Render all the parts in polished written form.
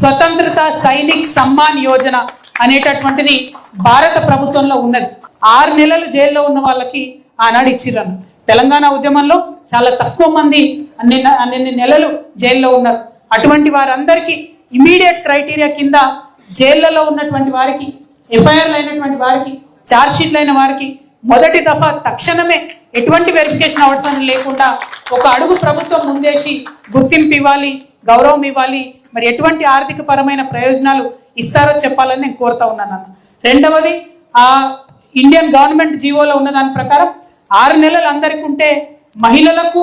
స్వతంత్రత సైనిక్ సమ్మాన్ యోజన అనేటటువంటిది భారత ప్రభుత్వంలో ఉన్నది. 6 నెలలు జైల్లో ఉన్న వాళ్ళకి ఆనాడు ఇచ్చిరన్న. తెలంగాణ ఉద్యమంలో చాలా తక్కువ మంది అన్ని నెలలు జైల్లో ఉన్నారు. అటువంటి వారందరికీ ఇమీడియట్ క్రైటీరియా కింద జైళ్లలో ఉన్నటువంటి వారికి, ఎఫ్ఐఆర్లు అయినటువంటి వారికి, ఛార్జ్ షీట్లు అయిన వారికి మొదటి దఫా తక్షణమే ఎటువంటి వెరిఫికేషన్ అవసరం లేకుండా ఒక అడుగు ప్రభుత్వం ముందేసి గుర్తింపు ఇవ్వాలి, గౌరవం ఇవ్వాలి, మరి ఎటువంటి ఆర్థిక పరమైన ప్రయోజనాలు ఇస్తారో చెప్పాలని నేను కోరుతా ఉన్నాను. రెండవది, ఆ ఇండియన్ గవర్నమెంట్ జీవోలో ఉన్న దాని ప్రకారం 6 నెలలు అందరికి ఉంటే మహిళలకు,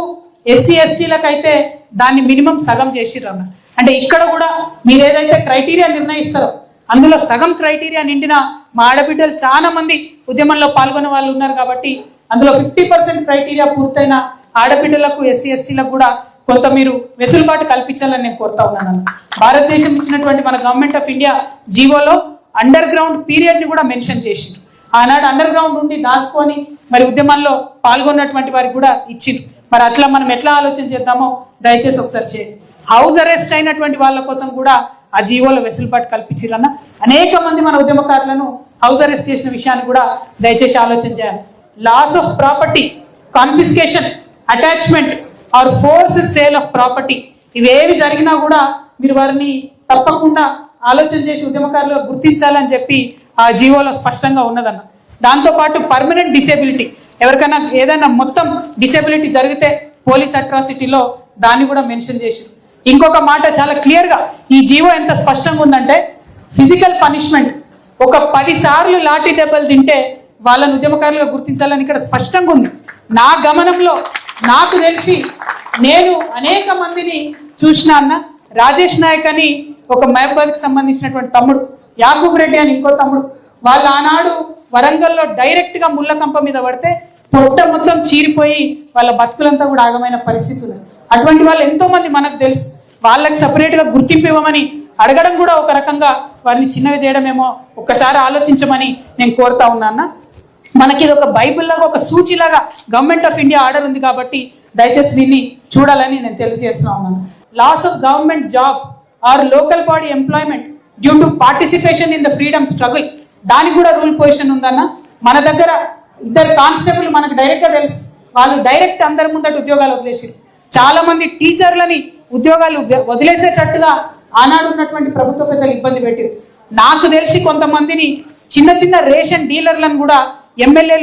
ఎస్సీ ఎస్టీలకు అయితే దాన్ని మినిమం సగం చేసిర్రన్న. అంటే ఇక్కడ కూడా మీరు ఏదైతే క్రైటీరియా నిర్ణయిస్తారో అందులో సగం క్రైటీరియా నిండిన మా ఆడబిడ్డలు చాలా మంది ఉద్యమంలో పాల్గొన్న వాళ్ళు ఉన్నారు కాబట్టి అందులో 50% క్రైటీరియా పూర్తయిన ఆడబిడ్డలకు, ఎస్సీ ఎస్టీలకు కూడా కొంత మీరు వెసులుబాటు కల్పించాలని నేను కోరుతా ఉన్నాను. భారతదేశం ఇచ్చినటువంటి మన గవర్నమెంట్ ఆఫ్ ఇండియా జీవోలో అండర్ గ్రౌండ్ పీరియడ్ ని కూడా మెన్షన్ చేసింది. ఆనాడు అండర్ గ్రౌండ్ నుండి దాచుకొని మరి ఉద్యమాల్లో పాల్గొన్నటువంటి వారికి కూడా ఇచ్చింది. మరి అట్లా మనం ఎట్లా ఆలోచన చేద్దామో దయచేసి ఒకసారి చేయండి. హౌస్ అరెస్ట్ అయినటువంటి వాళ్ళ కోసం కూడా ఆ జీవోలో వెసులుబాటు కల్పించారన్న. అనేక మంది మన ఉద్యమకారులను హౌస్ అరెస్ట్ చేసిన విషయాన్ని కూడా దయచేసి ఆలోచన చేయాలి. Loss of property, confiscation, attachment or forced sale of property ఇవేవి జరిగినా కూడా మీరు వారిని తప్పకుండా ఆలోచన చేసి ఉద్యమకారులు గుర్తించాలని చెప్పి ఆ జీవోలో స్పష్టంగా ఉన్నదన్న. దాంతోపాటు పర్మనెంట్ డిసేబిలిటీ, ఎవరికైనా ఏదైనా మొత్తం డిసేబిలిటీ జరిగితే పోలీస్ అట్రాసిటీలో దాన్ని కూడా మెన్షన్ చేసి, ఇంకొక మాట చాలా క్లియర్ గా ఈ జీవో ఎంత స్పష్టంగా ఉందంటే ఫిజికల్ పనిష్మెంట్, ఒక 10 సార్లు లాఠీ దెబ్బలు తింటే వాళ్ళని ఉద్యమకారులుగా గుర్తించాలని ఇక్కడ స్పష్టంగా ఉంది. నా గమనంలో నాకు తెలిసి నేను అనేక మందిని చూసిన అన్న. రాజేష్ నాయక్ అని ఒక మహబాద్కి సంబంధించినటువంటి తమ్ముడు, యాకూబ్ రెడ్డి అని ఇంకో తమ్ముడు, వాళ్ళు ఆనాడు వరంగల్లో డైరెక్ట్ గా ముళ్ళకంప మీద పడితే పొట్ట మొత్తం చీరిపోయి వాళ్ళ బతుకులంతా కూడా ఆగమైన పరిస్థితులు. అటువంటి వాళ్ళు ఎంతో మంది మనకు తెలుసు. వాళ్ళకి సపరేట్ గా గుర్తింపు ఇవ్వమని అడగడం కూడా ఒక రకంగా వారిని చిన్నగా చేయడమేమో, ఒక్కసారి ఆలోచించమని నేను కోరుతా ఉన్నా. మనకి ఇది ఒక బైబిల్ లాగా, ఒక సూచిలాగా గవర్నమెంట్ ఆఫ్ ఇండియా ఆర్డర్ ఉంది కాబట్టి దయచేసి దీన్ని చూడాలని నేను తెలియజేస్తున్నా ఉన్నాను. Loss of government job or local body employment due to participation in the freedom struggle, దానికి కూడా రూల్ పొజిషన్ ఉందన్న. మన దగ్గర 2 కానిస్టేబుల్ మనకు డైరెక్ట్ గా తెలుసు, వాళ్ళు డైరెక్ట్ అందరి ముందట ఉద్యోగాలు వదిలేసారు. చాలా మంది టీచర్లని ఉద్యోగాలు వదిలేసేటట్టుగా ఆనాడు ఉన్నటువంటి ప్రభుత్వ పెద్దలు ఇబ్బంది పెట్టారు. నాకు తెలిసి కొంతమందిని చిన్న చిన్న రేషన్ డీలర్లను కూడా ఎమ్మెల్యేలు